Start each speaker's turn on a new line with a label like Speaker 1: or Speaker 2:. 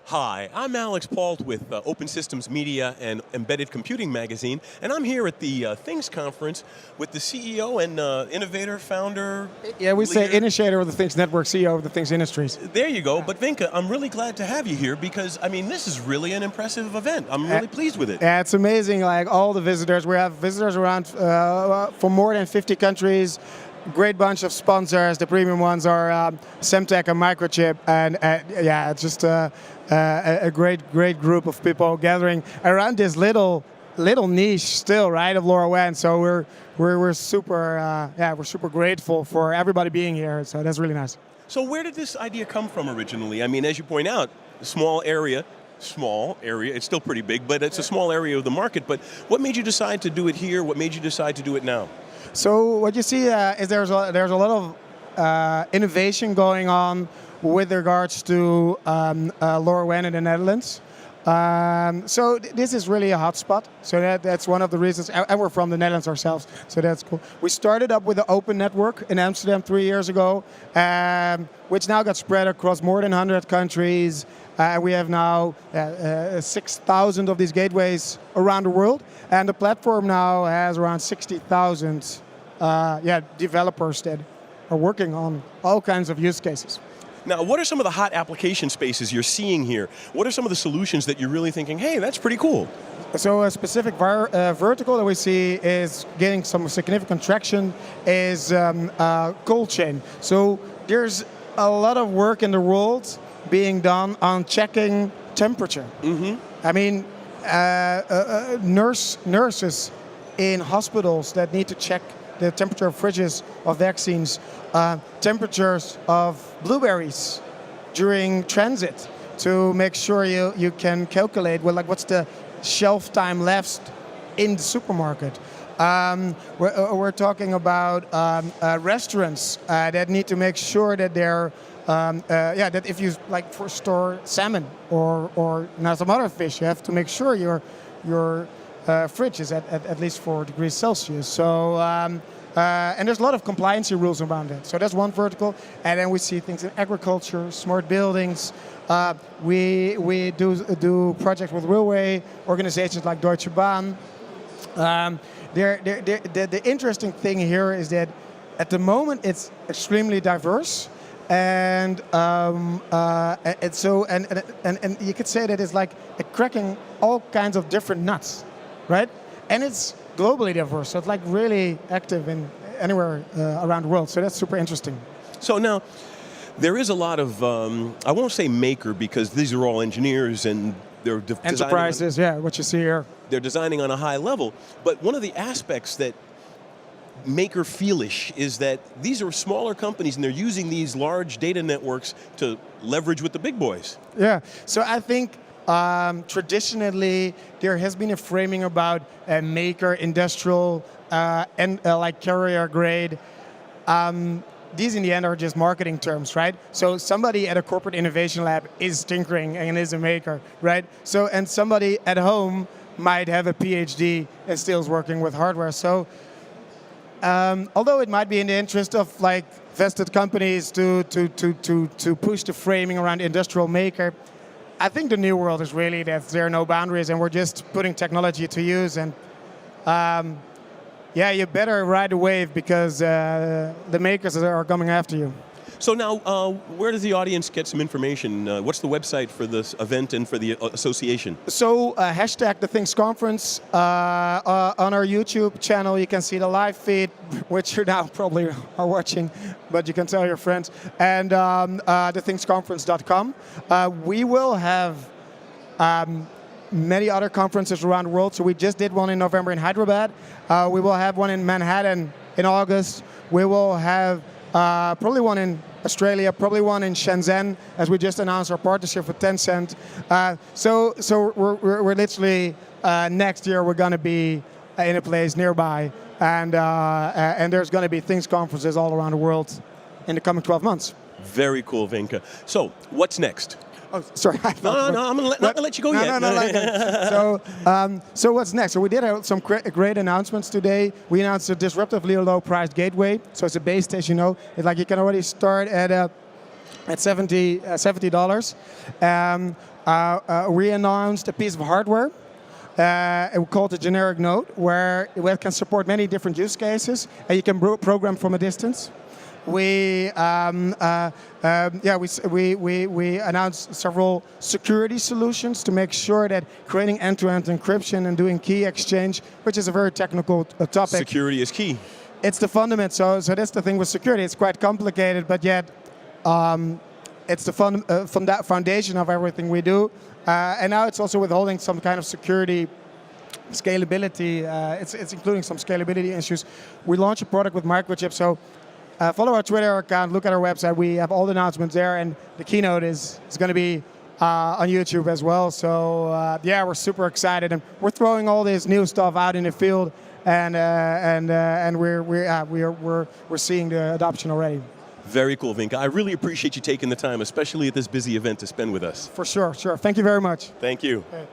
Speaker 1: Hi, I'm Alix Paultre with Open Systems Media and Embedded Computing Magazine, and I'm here at the Things Conference with the CEO and innovator, founder,
Speaker 2: Yeah, we
Speaker 1: leader.
Speaker 2: say Initiator of the Things Network, CEO of the Things Industries.
Speaker 1: There you go. But Wienke, I'm really glad to have you here because, I mean, this is really an impressive event. I'm really pleased with it.
Speaker 2: Yeah, it's amazing, like all the visitors. We have visitors around from more than 50 countries. Great bunch of sponsors. The premium ones are Semtech and Microchip, and yeah, it's just a great group of people gathering around this little niche still, right, of LoRaWAN. So we're super grateful for everybody being here. So that's really nice.
Speaker 1: So where did this idea come from originally? I mean, as you point out, small area. It's still pretty big, but it's a small area of the market. But what made you decide to do it here? What made you decide to do it now?
Speaker 2: So what you see is there's a lot of innovation going on with regards to LoRaWAN in the Netherlands. So this is really a hotspot. So that's one of the reasons, and we're from the Netherlands ourselves, so that's cool. We started up with the open network in Amsterdam 3 years ago, which now got spread across more than 100 countries. We have now 6,000 of these gateways around the world, and the platform now has around 60,000 developers that are working on all kinds of use cases.
Speaker 1: Now, what are some of the hot application spaces you're seeing here? What are some of the solutions that you're really thinking, hey, that's pretty cool?
Speaker 2: So a specific vertical that we see is getting some significant traction is cold chain. So there's a lot of work in the world being done on checking temperature. Mm-hmm. I mean, nurses in hospitals that need to check the temperature of fridges of vaccines, temperatures of blueberries during transit to make sure you can calculate what's the shelf time left in the supermarket. We're talking about restaurants that need to make sure that they're that if you store salmon or some other fish, you have to make sure your fridge is at least 4 degrees Celsius. So and there's a lot of compliancy rules around it. So that's one vertical, and then we see things in agriculture, smart buildings. We do projects with railway organizations like Deutsche Bahn. The interesting thing here is that at the moment it's extremely diverse. And you could say that it's like cracking all kinds of different nuts, right? And it's globally diverse, so it's like really active in anywhere around the world. So that's super interesting.
Speaker 1: So now, there is a lot of, I won't say maker because these are all engineers and they're
Speaker 2: enterprises, what you see here.
Speaker 1: They're designing on a high level, but one of the aspects that maker feelish is that these are smaller companies and they're using these large data networks to leverage with the big boys.
Speaker 2: Yeah, so I think traditionally there has been a framing about maker, industrial, and like carrier grade. These in the end are just marketing terms, right? So somebody at a corporate innovation lab is tinkering and is a maker, right? So, and somebody at home might have a PhD and still is working with hardware. So although it might be in the interest of vested companies to push the framing around industrial maker, I think the new world is really that there are no boundaries and we're just putting technology to use. And you better ride the wave because the makers are coming after you.
Speaker 1: So now, where does the audience get some information? What's the website for this event and for the association?
Speaker 2: So hashtag the Things Conference on our YouTube channel. You can see the live feed, which you now probably are watching, but you can tell your friends. And thethingsconference.com. We will have many other conferences around the world. So we just did one in November in Hyderabad. We will have one in Manhattan in August. We will have probably one in Australia, probably one in Shenzhen, as we just announced our partnership with Tencent. So we're literally next year we're going to be in a place nearby, and there's going to be Things conferences all around the world in the coming 12 months.
Speaker 1: Very cool, Wienke. So what's next?
Speaker 2: Oh, sorry.
Speaker 1: No, I'm not going to let you go yet.
Speaker 2: No. So what's next? So we did have some great announcements today. We announced a disruptively low-priced gateway. So it's a base station, It's like you can already start at $70. we announced a piece of hardware. We call it a generic node, where it can support many different use cases, and you can program from a distance. We announced several security solutions to make sure that creating end-to-end encryption and doing key exchange, which is a very technical topic.
Speaker 1: Security is key.
Speaker 2: It's the fundament. So that's the thing with security. It's quite complicated, but yet it's the foundation of everything we do. And now it's also withholding some kind of security scalability. It's including some scalability issues. We launched a product with microchips. So follow our Twitter account, look at our website. We have all the announcements there, and the keynote is going to be on YouTube as well. So we're super excited, and we're throwing all this new stuff out in the field, and we're seeing the adoption already.
Speaker 1: Very cool, Wienke. I really appreciate you taking the time, especially at this busy event, to spend with us.
Speaker 2: For sure. Thank you very much.
Speaker 1: Thank you.
Speaker 2: Okay.